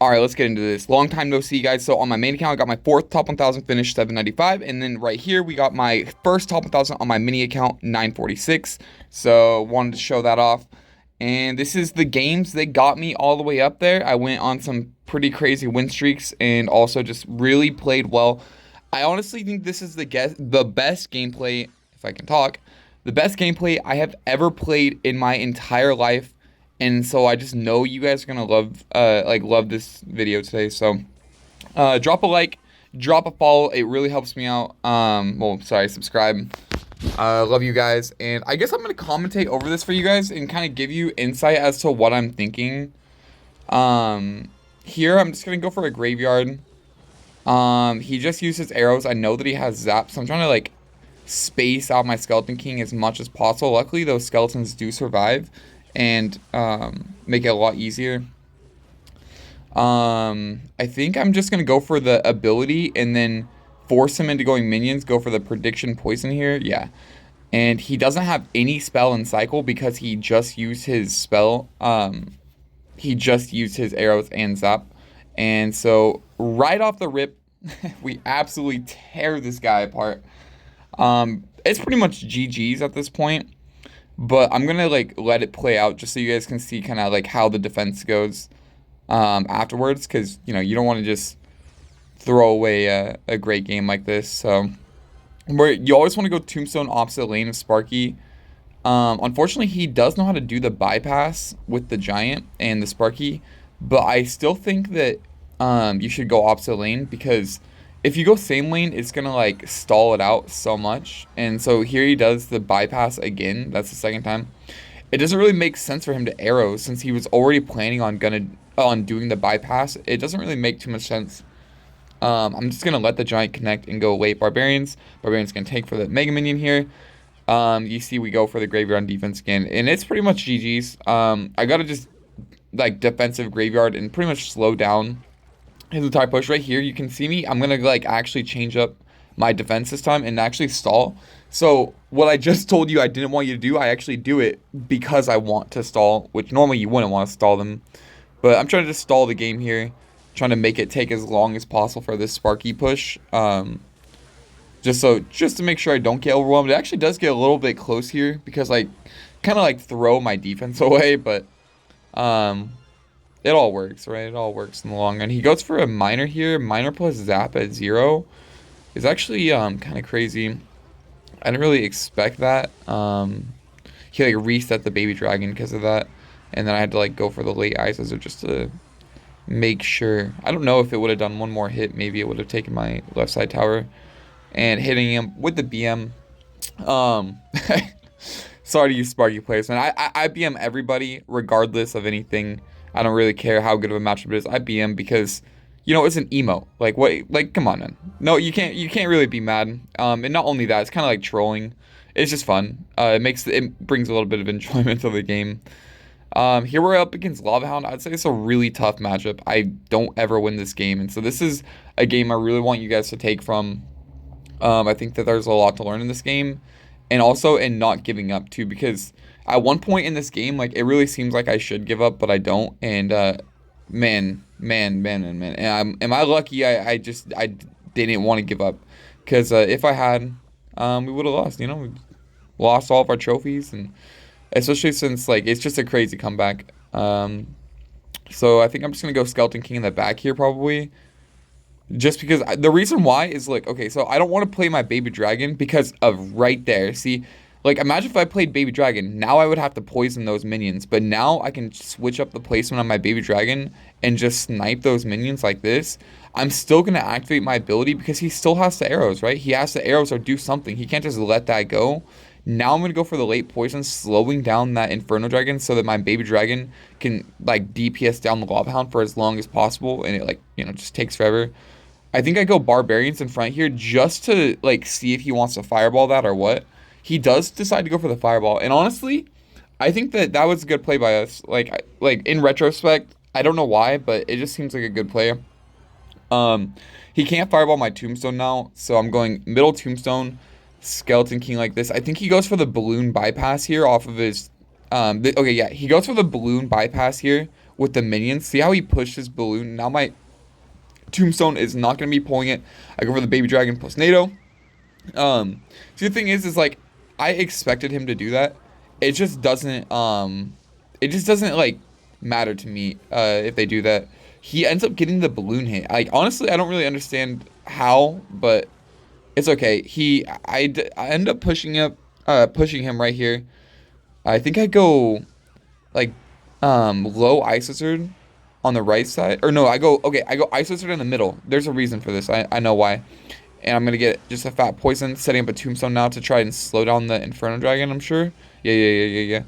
All right, let's get into this. Long time no see, guys. So on my main account, I got my fourth top 1000 finish, 795. And then right here, we got my first top 1000 on my mini account, 946. So wanted to show that off. And this is the games that got me all the way up there. I went on some pretty crazy win streaks and also just really played well. I honestly think this is the best gameplay, if I can talk, the best gameplay I have ever played in my entire life. And so I just know you guys are gonna love this video today. So drop a like, drop a follow. It really helps me out. Well, sorry, subscribe. Love you guys. And I guess I'm gonna commentate over this for you guys and kind of give you insight as to what I'm thinking. Here I'm just gonna go for a graveyard. He just uses arrows. I know that he has zap, so I'm trying to like space out my Skeleton King as much as possible. Luckily, those skeletons do survive and make it a lot easier. I think I'm just gonna go for the ability and then force him into going minions. Go for the prediction poison here. Yeah, and he doesn't have any spell in cycle because he just used his spell. He just used his arrows and zap, and so right off the rip, we absolutely tear this guy apart. It's pretty much GG's at this point. But I'm gonna like let it play out just so you guys can see kind of like how the defense goes afterwards, because you know you don't want to just throw away a great game like this. So you always want to go Tombstone opposite lane of Sparky. Unfortunately, he does know how to do the bypass with the Giant and the Sparky, but I still think that you should go opposite lane, because if you go same lane, it's going to like stall it out so much. And so here he does the bypass again. That's the second time. It doesn't really make sense for him to arrow since he was already planning on doing the bypass. It doesn't really make too much sense. I'm just going to let the Giant connect and go late Barbarians. Barbarians going to take for the Mega Minion here. You see we go for the Graveyard on defense again. And it's pretty much GG's. I got to just like defensive Graveyard and pretty much slow down his entire push. Right here, you can see me. I'm gonna like actually change up my defense this time and actually stall. So what I just told you I didn't want you to do, I actually do it because I want to stall, which normally you wouldn't want to stall them. But I'm trying to just stall the game here, trying to make it take as long as possible for this Sparky push. Just to make sure I don't get overwhelmed. It actually does get a little bit close here because I kind of like throw my defense away, but it all works, right? It all works in the long run. He goes for a Miner here. Miner plus Zap at 0 is actually kind of crazy. I didn't really expect that. He like reset the Baby Dragon because of that. And then I had to like go for the late Ice Wizard just to make sure. I don't know if it would have done one more hit. Maybe it would have taken my left side tower. And hitting him with the BM. Sorry to use Sparky players, man. I BM everybody regardless of anything. I don't really care how good of a matchup it is. I BM because, you know, it's an emo. Like, what? Like, come on, man. No, you can't really be mad. And not only that, it's kind of like trolling. It's just fun. It brings a little bit of enjoyment to the game. Here we're up against Lava Hound. I'd say it's a really tough matchup. I don't ever win this game, and so this is a game I really want you guys to take from. I think that there's a lot to learn in this game, and also in not giving up too, because at one point in this game, like, it really seems like I should give up, but I don't. And man. And am I lucky? I didn't want to give up, because if I had, we would have lost. You know, we lost all of our trophies, and especially since like it's just a crazy comeback. So I think I'm just gonna go Skeleton King in the back here probably. Just because the reason why is like, okay, so I don't want to play my Baby Dragon because of right there. See, like, imagine if I played Baby Dragon. Now I would have to poison those minions. But now I can switch up the placement on my Baby Dragon and just snipe those minions like this. I'm still going to activate my ability because he still has the arrows, right? He has the arrows or do something. He can't just let that go. Now I'm going to go for the late poison, slowing down that Inferno Dragon so that my Baby Dragon can, like, DPS down the Lava Hound for as long as possible. And it, like, you know, just takes forever. I think I go Barbarians in front here just to, like, see if he wants to fireball that or what. He does decide to go for the fireball. And honestly, I think that was a good play by us. Like in retrospect, I don't know why, but it just seems like a good play. He can't fireball my Tombstone now, so I'm going middle Tombstone, Skeleton King like this. I think he goes for the balloon bypass here off of his... okay, yeah, he goes for the balloon bypass here with the minions. See how he pushed his balloon? Now my tombstone is not going to be pulling it. I go for the baby dragon plus NATO. See, the thing is like, I expected him to do that. It just doesn't, like, matter to me, if they do that. He ends up getting the balloon hit. Like, honestly, I don't really understand how, but it's okay. I end up pushing him right here. I think I go, like, low Ice Wizard on the right side. Or no, I go Ice Wizard in the middle. There's a reason for this. I know why. And I'm going to get just a fat poison, setting up a tombstone now to try and slow down the Inferno Dragon, I'm sure. Yeah.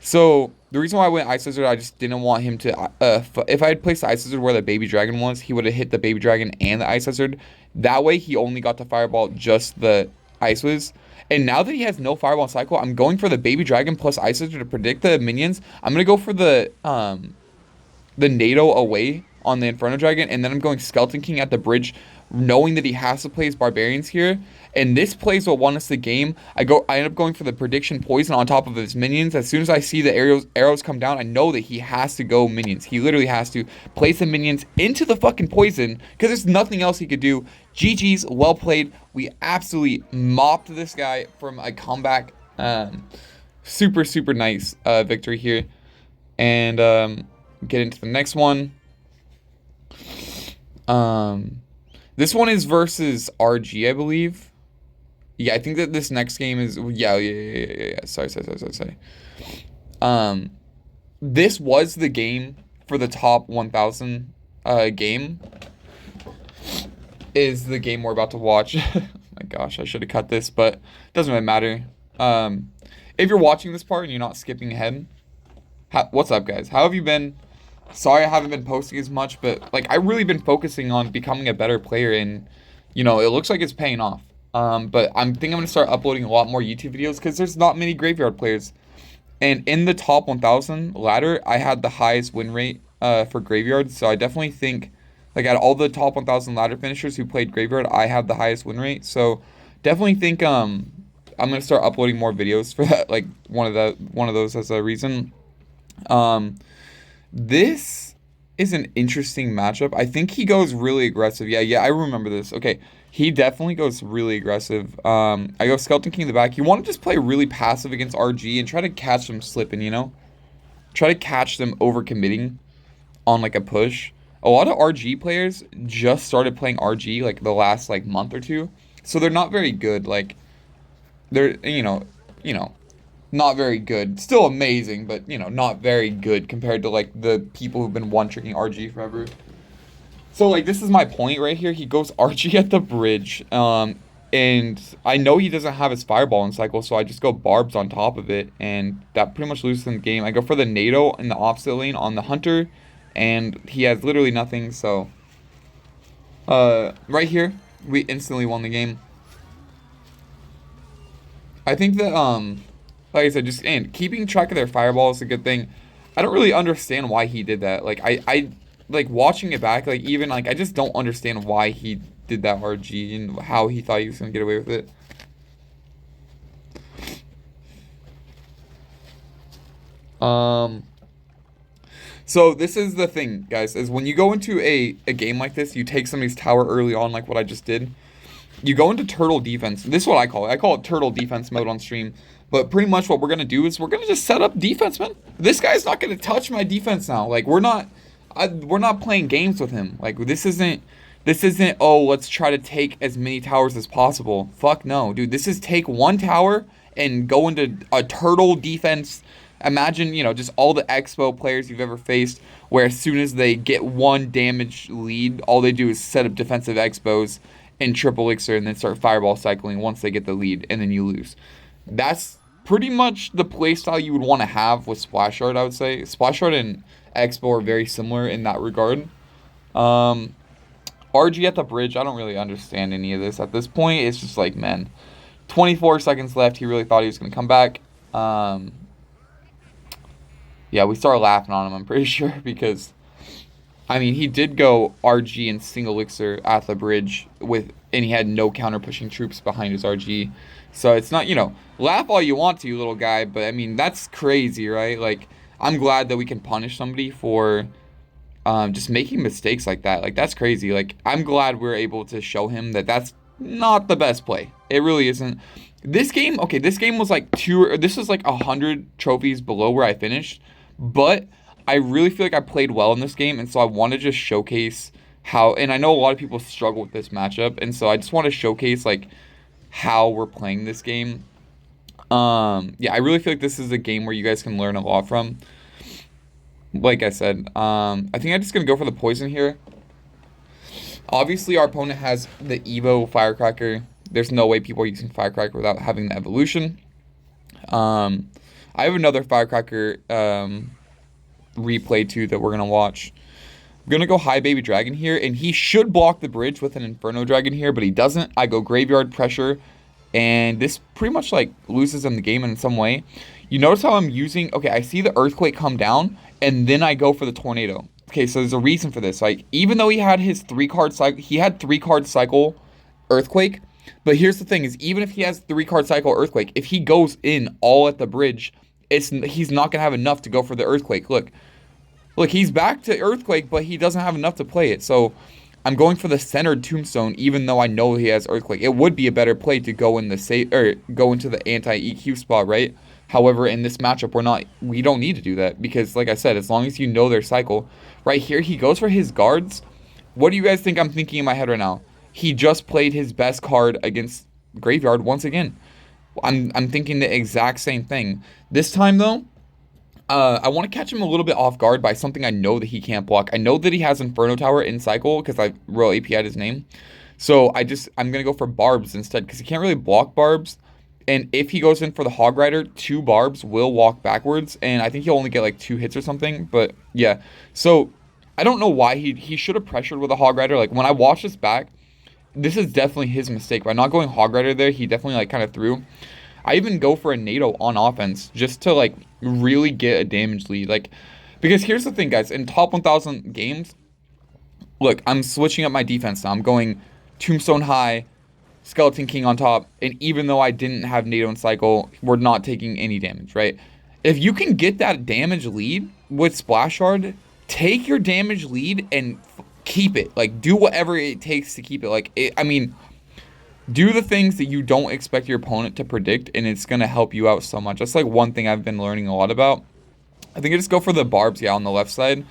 So, the reason why I went Ice Wizard, I just didn't want him to, if I had placed the Ice Wizard where the Baby Dragon was, he would have hit the Baby Dragon and the Ice Wizard. That way, he only got to Fireball just the Ice Wiz. And now that he has no Fireball cycle, I'm going for the Baby Dragon plus Ice Wizard to predict the minions. I'm going to go for the NATO away on the Inferno Dragon, and then I'm going Skeleton King at the bridge, knowing that he has to play his Barbarians here. And this plays what won us the game. I end up going for the prediction poison on top of his minions. As soon as I see the arrows come down, I know that he has to go minions. He literally has to place the minions into the fucking poison, because there's nothing else he could do. GG's, well played. We absolutely mopped this guy from a comeback. Super nice victory here. And get into the next one. This one is versus RG, I believe. Yeah, I think that this next game is... Yeah. Sorry. This was the game for the top 1,000 game. Is the game we're about to watch. Oh my gosh, I should have cut this, but it doesn't really matter. If you're watching this part and you're not skipping ahead, what's up, guys? How have you been? Sorry I haven't been posting as much, but, like, I've really been focusing on becoming a better player, and, you know, it looks like it's paying off. But I think I'm going to start uploading a lot more YouTube videos, because there's not many graveyard players. And in the top 1,000 ladder, I had the highest win rate for graveyard, so I definitely think, like, out of all the top 1,000 ladder finishers who played graveyard, I have the highest win rate. So definitely think I'm going to start uploading more videos for that, like, one of those as a reason. This is an interesting matchup. I think he goes really aggressive. Yeah, I remember this. Okay, he definitely goes really aggressive. I go Skeleton King in the back. You want to just play really passive against RG and try to catch them slipping, you know? Try to catch them overcommitting on, like, a push. A lot of RG players just started playing RG, like, the last, like, month or two. So they're not very good. Like, they're, you know, not very good. Still amazing, but, you know, not very good compared to, like, the people who've been one-tricking RG forever. So, like, this is my point right here. He goes RG at the bridge, and I know he doesn't have his Fireball in cycle, so I just go Barbs on top of it, and that pretty much loses him the game. I go for the NATO in the opposite lane on the Hunter, and he has literally nothing, so... right here, we instantly won the game. I think that, like I said, just keeping track of their Fireball is a good thing. I don't really understand why he did that. Like, I like, watching it back, like, even, like, I just don't understand why he did that RG and how he thought he was going to get away with it. So this is the thing, guys, is when you go into a game like this, you take somebody's tower early on, like what I just did. You go into turtle defense. This is what I call it. I call it turtle defense mode on stream. But pretty much what we're going to do is we're going to just set up defense, man. This guy's not going to touch my defense now. Like, we're not playing games with him. Like, this isn't, oh, let's try to take as many towers as possible. Fuck no, dude. This is take one tower and go into a turtle defense. Imagine, you know, just all the Expo players you've ever faced, where as soon as they get one damage lead, all they do is set up defensive Expos and triple elixir and then start fireball cycling once they get the lead, and then you lose. That's pretty much the playstyle you would want to have with Splashyard, I would say. Splashyard and Expo are very similar in that regard. RG at the bridge, I don't really understand any of this at this point. It's just like, man, 24 seconds left. He really thought he was going to come back. Yeah, we started laughing on him, I'm pretty sure, because, I mean, he did go RG and single elixir at the bridge and he had no counter pushing troops behind his RG. So it's not, you know, laugh all you want to, you little guy, but I mean, that's crazy, right? Like, I'm glad that we can punish somebody for just making mistakes like that. Like, that's crazy. Like, I'm glad we're able to show him that that's not the best play. It really isn't. This game, okay, this game was like this was like 100 trophies below where I finished, but I really feel like I played well in this game, and so I want to just showcase how, and I know a lot of people struggle with this matchup, and so I just want to showcase like how we're playing this game. Yeah, I really feel like this is a game where you guys can learn a lot from. Like I said, I think I'm just gonna go for the poison here. Obviously, our opponent has the Evo Firecracker. There's no way people are using Firecracker without having the evolution. I have another Firecracker replay too that we're gonna watch. I'm gonna go high baby dragon here, and he should block the bridge with an Inferno Dragon here, but he doesn't. I go graveyard pressure, and this pretty much like loses him the game in some way. You notice how I'm using, okay, I see the earthquake come down, and then I go for the tornado. Okay, so there's a reason for this. Like, even though he had his 3-card cycle, he had 3-card cycle earthquake, but here's the thing is, even if he has 3-card cycle earthquake, if he goes in all at the bridge, he's not gonna have enough to go for the earthquake. Look, he's back to earthquake, but he doesn't have enough to play it. So I'm going for the centered tombstone, even though I know he has earthquake. It would be a better play to go in go into the anti-EQ spot, right? However, in this matchup, we don't need to do that because, like I said, as long as you know their cycle, right here he goes for his guards. What do you guys think I'm thinking in my head right now? He just played his best card against graveyard once again. I'm thinking the exact same thing. This time though, I want to catch him a little bit off guard by something I know that he can't block. I know that he has Inferno Tower in cycle because I Royal API'd his name. So I'm gonna go for barbs instead because he can't really block barbs. And if he goes in for the Hog Rider, 2 barbs will walk backwards, and I think he'll only get like 2 hits or something. But yeah, so I don't know why he should have pressured with a Hog Rider. Like, when I watch this back, this is definitely his mistake. By not going Hog Rider there, he definitely like kind of threw. I even go for a NATO on offense just to like really get a damage lead. Like, because here's the thing, guys, in top 1,000 games, look, I'm switching up my defense now. I'm going Tombstone High, Skeleton King on top, and even though I didn't have NATO in cycle, we're not taking any damage, right? If you can get that damage lead with Splashyard, take your damage lead and keep it. Like, do whatever it takes to keep it. Like, I mean, do the things that you don't expect your opponent to predict, and it's going to help you out so much. That's like one thing I've been learning a lot about. I think I just go for the barbs, yeah, on the left side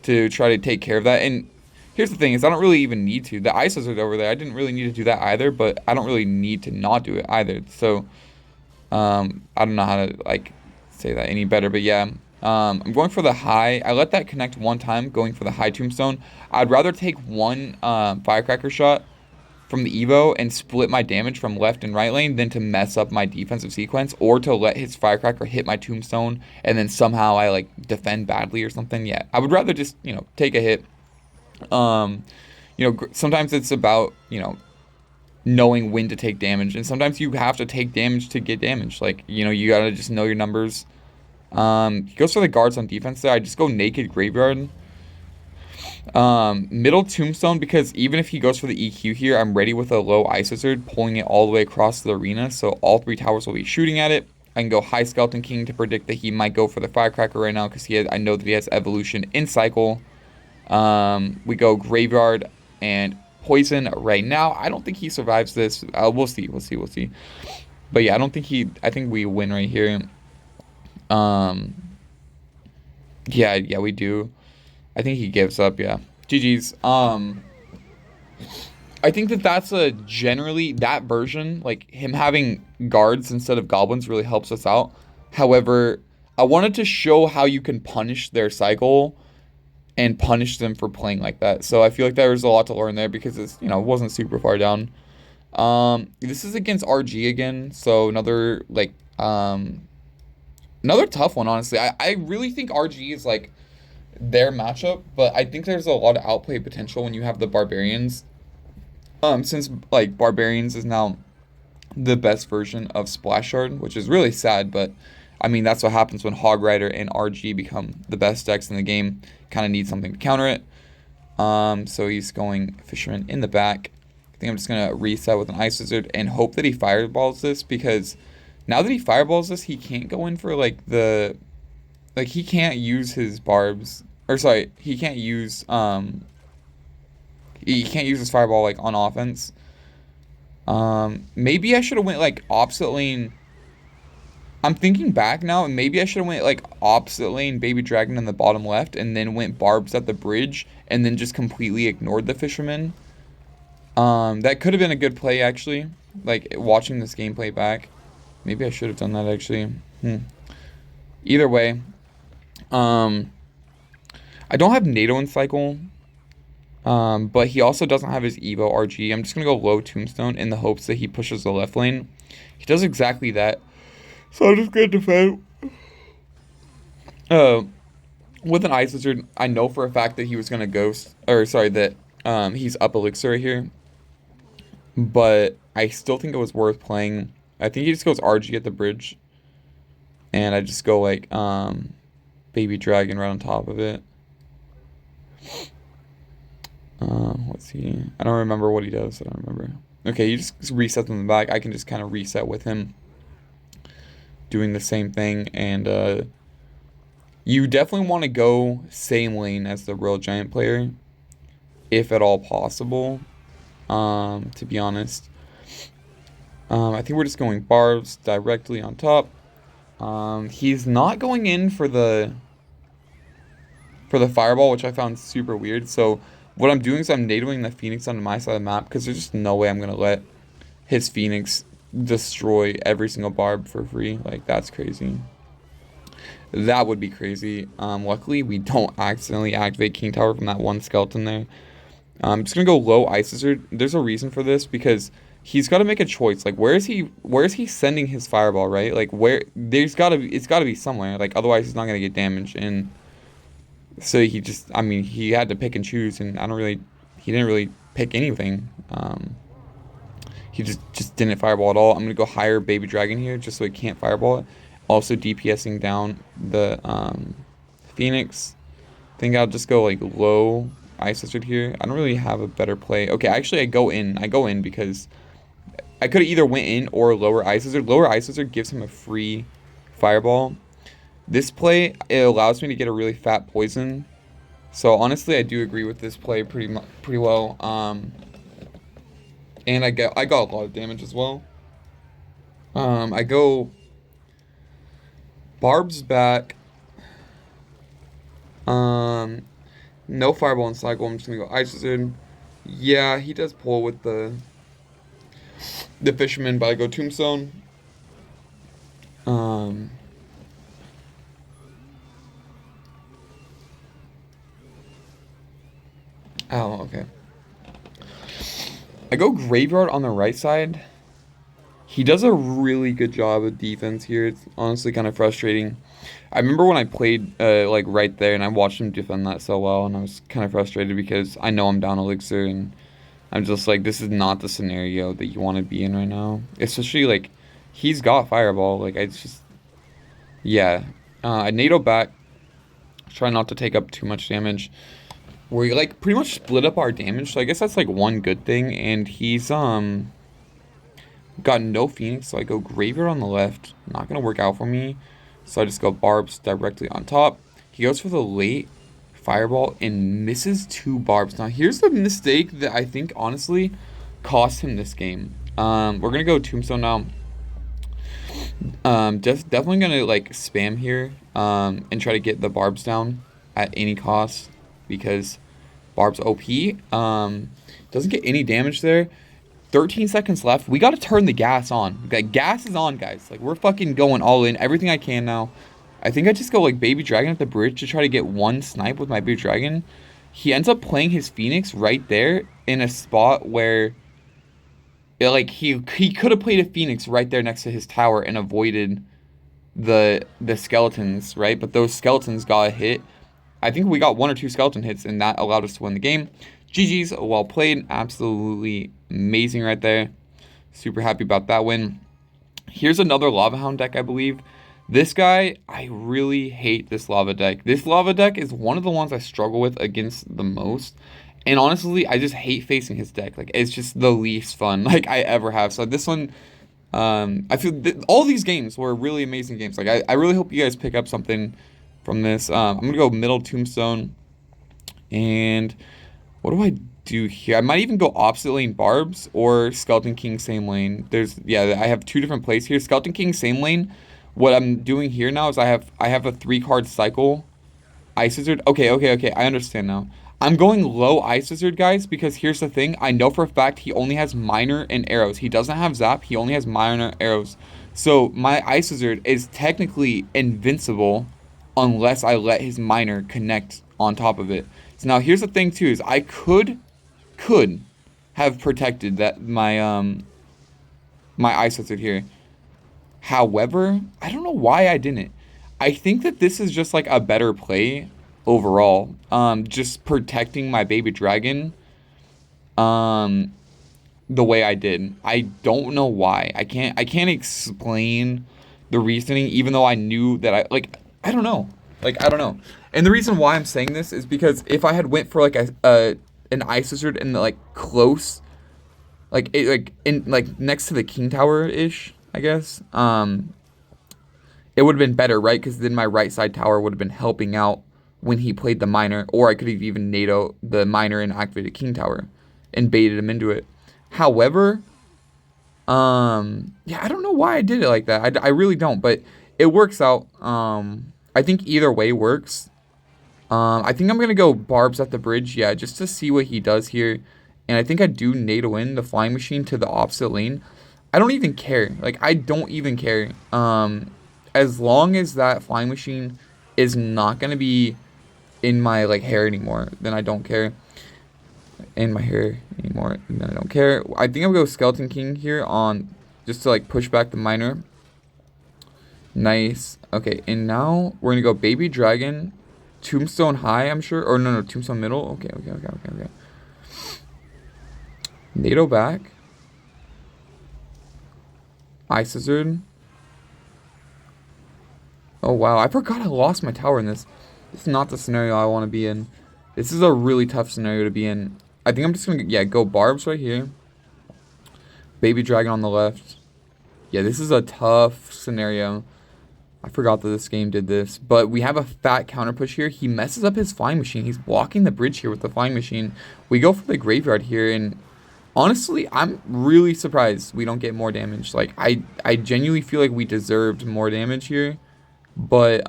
to try to take care of that. And here's the thing is I don't really even need to. The ISOs are over there. I didn't really need to do that either, but I don't really need to not do it either. So, I don't know how to, like, say that any better, but yeah. I'm going for the high. I let that connect one time, going for the high tombstone. I'd rather take one firecracker shot from the Evo and split my damage from left and right lane than to mess up my defensive sequence or to let his firecracker hit my tombstone and then somehow I like defend badly or something. Yeah, I would rather just, take a hit. Sometimes it's about, knowing when to take damage, and sometimes you have to take damage to get damage. Like, you gotta just know your numbers. He goes for the guards on defense there. I just go naked graveyard. Middle tombstone, because even if he goes for the EQ here, I'm ready with a low ice wizard, pulling it all the way across the arena, so all 3 towers will be shooting at it. I can go high Skeleton King to predict that he might go for the firecracker right now because I know that he has evolution in cycle. We go graveyard and poison right now. I don't think he survives this. We'll see. But yeah, I think we win right here. Yeah, we do. I think he gives up, yeah. GG's. I think that's generally, that version, like him having guards instead of goblins really helps us out. However, I wanted to show how you can punish their cycle and punish them for playing like that. So I feel like there was a lot to learn there because it's, it wasn't super far down. This is against RG again, so another tough one, honestly. I really think RG is like their matchup, but I think there's a lot of outplay potential when you have the Barbarians. Since like Barbarians is now the best version of Splashyard, which is really sad, but I mean that's what happens when Hog Rider and RG become the best decks in the game. Kind of need something to counter it. So he's going Fisherman in the back. I think I'm just gonna reset with an Ice Wizard and hope that he fireballs this, because now that he fireballs this, he can't go in for like the like he can't use his barbs, or sorry, he can't use his fireball like on offense. Maybe I should have went like opposite lane. I'm thinking back now, and maybe I should have went like opposite lane baby dragon in the bottom left, and then went barbs at the bridge, and then just completely ignored the fisherman. That could have been a good play actually. Like watching this gameplay back, maybe I should have done that actually. Either way, um, I don't have NATO in cycle. But he also doesn't have his Evo RG. I'm just gonna go low tombstone in the hopes that he pushes the left lane. He does exactly that. So I'm just gonna defend. Uh, with an Ice Wizard, I know for a fact that he was gonna ghost, or sorry, that he's up elixir right here. But I still think it was worth playing. I think he just goes RG at the bridge, and I just go like baby dragon right on top of it. Let's see. I don't remember what he does. I don't remember. Okay, he just resets in the back. I can just kind of reset with him, doing the same thing. And you definitely want to go same lane as the real giant player, if at all possible. To be honest, I think we're just going barbs directly on top. He's not going in for the fireball, which I found super weird. So what I'm doing is I'm nadoing the Phoenix onto my side of the map because there's just no way I'm going to let his Phoenix destroy every single barb for free. Like, that's crazy. That would be crazy. Luckily, we don't accidentally activate King Tower from that one skeleton there. I'm just going to go low Ice Wizard. There's a reason for this because he's got to make a choice. Like, where is he sending his fireball, right? Like, it's got to be somewhere. Like, otherwise he's not going to get damaged. And so he had to pick and choose, and he didn't really pick anything. He just didn't fireball at all. I'm going to go higher baby dragon here just so he can't fireball it. Also DPSing down the Phoenix. I think I'll just go like low Ice Wizard here. I don't really have a better play. Okay, actually I go in because I could have either went in or lower Ice Wizard. Lower Ice Wizard gives him a free fireball. This play, it allows me to get a really fat poison. So honestly, I do agree with this play pretty well. And I got a lot of damage as well. I go barbs back. No fireball in cycle. I'm just gonna go Ice Wizard. Yeah, he does pull with the fisherman, but I go tombstone. Oh, okay. I go graveyard on the right side. He does a really good job of defense here. It's honestly kind of frustrating. I remember when I played like right there and I watched him defend that so well, and I was kind of frustrated because I know I'm down elixir and I'm just like, this is not the scenario that you want to be in right now. Especially like he's got fireball. Like it's just, yeah. I NATO back. Try not to take up too much damage. We like pretty much split up our damage, so I guess that's like one good thing. And he's got no Phoenix, so I go graveyard on the left. Not gonna work out for me, so I just go barbs directly on top. He goes for the late fireball and misses 2 barbs. Now here's the mistake that I think honestly cost him this game. We're gonna go tombstone now. Just definitely gonna like spam here and try to get the barbs down at any cost. Because barb's OP. Doesn't get any damage there. 13 seconds left. We got to turn the gas on. Like, gas is on, guys. Like, we're fucking going all in. Everything I can now. I think I just go, like, baby dragon at the bridge to try to get one snipe with my baby dragon. He ends up playing his Phoenix right there in a spot where, like, he could have played a Phoenix right there next to his tower and avoided the skeletons, right? But those skeletons got a hit. I think we got 1 or 2 skeleton hits, and that allowed us to win the game. GG's, well played. Absolutely amazing right there. Super happy about that win. Here's another Lava Hound deck, I believe. This guy, I really hate this lava deck. This lava deck is one of the ones I struggle with against the most. And honestly, I just hate facing his deck. Like, it's just the least fun, like, I ever have. So this one, I feel all these games were really amazing games. Like, I really hope you guys pick up something from this. I'm gonna go middle tombstone. And what do I do here? I might even go opposite lane barbs or Skeleton King same lane. Yeah, I have two different plays here. Skeleton King same lane. What I'm doing here now is I have a 3-card cycle. Ice Wizard. Okay. I understand now. I'm going low Ice Wizard, guys, because here's the thing. I know for a fact he only has minor and arrows. He doesn't have zap. He only has minor arrows. So my Ice Wizard is technically invincible unless I let his minor connect on top of it. So now here's the thing too, is I could have protected that my Ice Wizard here. However, I don't know why I didn't. I think that this is just like a better play overall. Just protecting my baby dragon um the way I did. I don't know why. I can't explain the reasoning even though I knew that I don't know. I don't know. And the reason why I'm saying this is because if I had went for like a an Ice Wizard in the like close like next to the King Tower ish, I guess. It would have been better, right? Because then my right side tower would have been helping out when he played the minor, or I could have even NATO the minor and activated King Tower and baited him into it. However, yeah, I don't know why I did it like that. I really don't, but it works out. I think either way works. I think I'm gonna go barbs at the bridge, yeah, just to see what he does here. And I think I do NATO in the flying machine to the opposite lane. I don't even care. Like, I don't even care. As long as that flying machine is not gonna be in my like hair anymore, then I don't care. In my hair anymore, then I don't care. I think I'm gonna go Skeleton King here on just to like push back the minor. Nice. Okay, and now we're gonna go Baby Dragon, Tombstone High, I'm sure, or no, Tombstone Middle. Okay. NATO back. Ice Wizard. Oh wow, I forgot I lost my tower in this. This is not the scenario I want to be in. This is a really tough scenario to be in. I think I'm just gonna, yeah, go barbs right here. Baby Dragon on the left. Yeah, this is a tough scenario. I forgot that this game did this. But we have a fat counter push here. He messes up his flying machine. He's blocking the bridge here with the flying machine. We go for the graveyard here, and honestly, I'm really surprised we don't get more damage. Like, I genuinely feel like we deserved more damage here. But,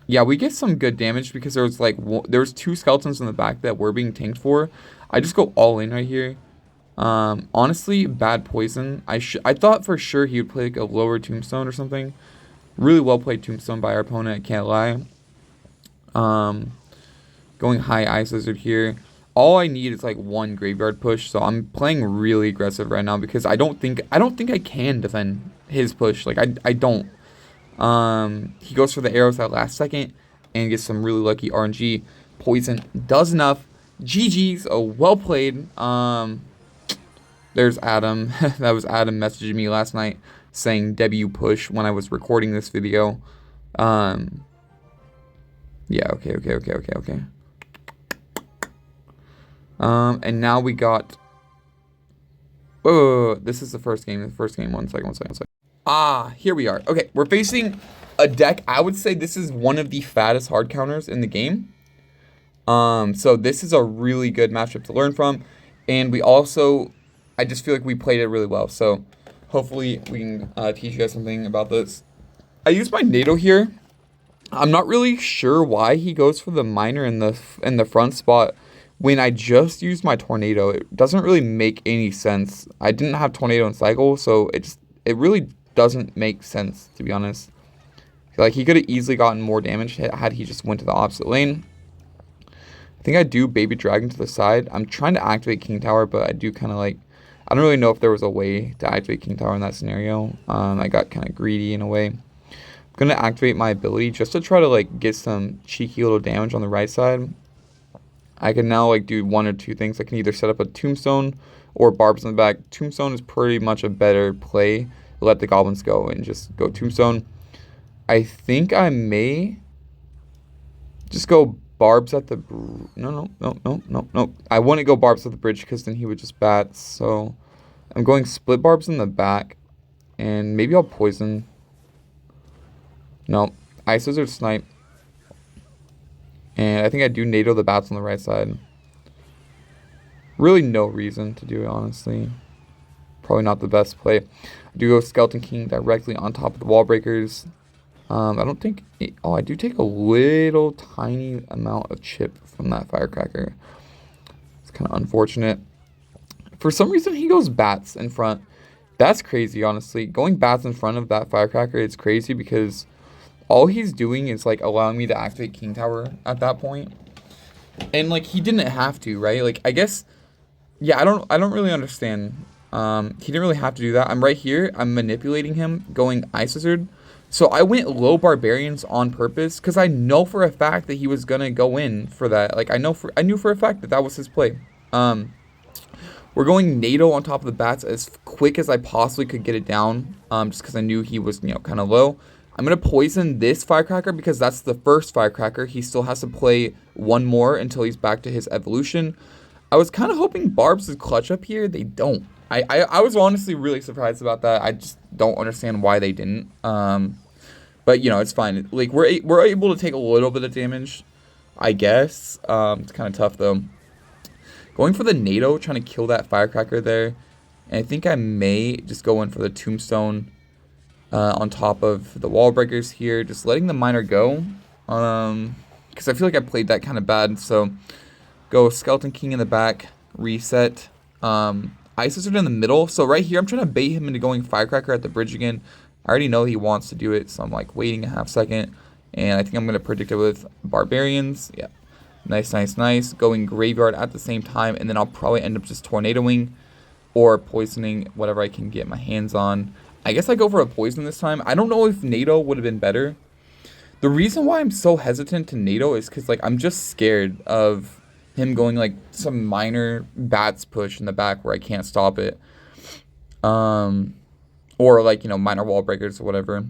yeah, we get some good damage because there was two skeletons in the back that were being tanked for. I just go all in right here. Honestly, bad poison. I thought for sure he would play like a lower tombstone or something. Really well played tombstone by our opponent, I can't lie. Going high Ice Wizard here. All I need is like one graveyard push, so I'm playing really aggressive right now because I don't think I can defend his push. Like I don't. He goes for the arrows at last second and gets some really lucky RNG. Poison does enough. GG's. Oh, well played. There's Adam. That was Adam messaging me last night saying W push when I was recording this video. Yeah, okay. And now we got... Whoa. This is the first game. One second. Ah, here we are. Okay, we're facing a deck. I would say this is one of the fattest hard counters in the game. So this is a really good matchup to learn from. And we also... I just feel like we played it really well. So hopefully we can teach you guys something about this. I used my NATO here. I'm not really sure why he goes for the minor in the front spot when I just used my tornado. It doesn't really make any sense. I didn't have tornado and cycle, so it really doesn't make sense, to be honest. Like, he could have easily gotten more damage had he just went to the opposite lane. I think I do Baby Dragon to the side. I'm trying to activate King Tower, but I do kind of like... I don't really know if there was a way to activate King Tower in that scenario. I got kind of greedy in a way. I'm going to activate my ability just to try to like get some cheeky little damage on the right side. I can now like do one or two things. I can either set up a Tombstone or Barbs in the back. Tombstone is pretty much a better play. Let the goblins go and just go Tombstone. I think I may just go Barbs at the... No. I wouldn't go Barbs at the bridge because then he would just bat. So I'm going split Barbs in the back. And maybe I'll poison. No. Ice Scissors Snipe. And I think I do NATO the bats on the right side. Really no reason to do it, honestly. Probably not the best play. I do go Skeleton King directly on top of the wall breakers. I don't think... oh, I do take a little tiny amount of chip from that firecracker. It's kind of unfortunate. For some reason, he goes bats in front. That's crazy, honestly. Going bats in front of that firecracker is crazy because all he's doing is, like, allowing me to activate King Tower at that point. And, like, he didn't have to, right? Like, I guess... yeah, I don't really understand. He didn't really have to do that. I'm right here. I'm manipulating him, going Ice Wizard. So I went low Barbarians on purpose because I know for a fact that he was going to go in for that. Like, I knew for a fact that that was his play. We're going NATO on top of the bats as quick as I possibly could get it down, just because I knew he was, kind of low. I'm going to poison this firecracker because that's the first firecracker. He still has to play one more until he's back to his evolution. I was kind of hoping Barbs would clutch up here. They don't. I was honestly really surprised about that. I just don't understand why they didn't. But, it's fine. Like, we're able to take a little bit of damage, I guess. It's kind of tough, though. Going for the NATO, trying to kill that firecracker there. And I think I may just go in for the tombstone on top of the wall breakers here. Just letting the miner go. Because I feel like I played that kind of bad. So, go Skeleton King in the back. Reset. Ice Wizard in the middle. So, right here, I'm trying to bait him into going firecracker at the bridge again. I already know he wants to do it. So, I'm, like, waiting a half second. And I think I'm going to predict it with Barbarians. Yeah. Nice, nice, nice. Going Graveyard at the same time, and then I'll probably end up just Tornadoing or poisoning whatever I can get my hands on. I guess I go for a poison this time. I don't know if NATO would have been better. The reason why I'm so hesitant to NATO is because, like, I'm just scared of him going, like, some minor bats push in the back where I can't stop it. Or, like, minor wall breakers or whatever.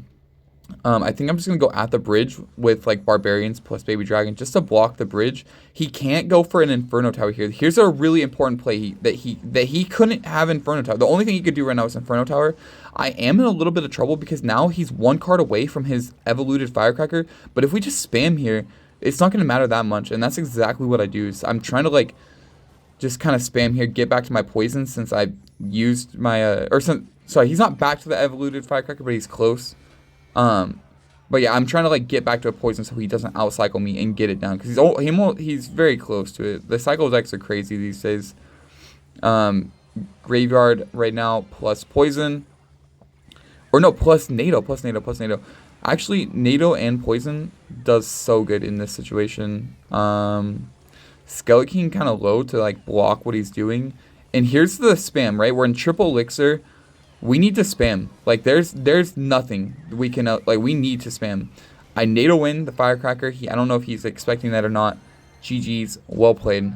I think I'm just going to go at the bridge with, like, Barbarians plus Baby Dragon just to block the bridge. He can't go for an Inferno Tower here. Here's a really important play that he couldn't have Inferno Tower. The only thing he could do right now is Inferno Tower. I am in a little bit of trouble because now he's one card away from his evoluted Firecracker. But if we just spam here, it's not going to matter that much. And that's exactly what I do. So I'm trying to, like, just kind of spam here, get back to my poison since I used my... sorry, he's not back to the evoluted Firecracker, but he's close. But yeah, I'm trying to, like, get back to a poison so he doesn't outcycle me and get it down. Because he's very close to it. The cycle decks are crazy these days. Graveyard right now plus poison. Or no, plus NATO. Actually, NATO and poison does so good in this situation. Skeleton King kind of low to, like, block what he's doing. And here's the spam, right? We're in triple elixir. We need to spam. Like, there's nothing we can, we need to spam. I NATO in the Firecracker. I don't know if he's expecting that or not. GG's. Well played.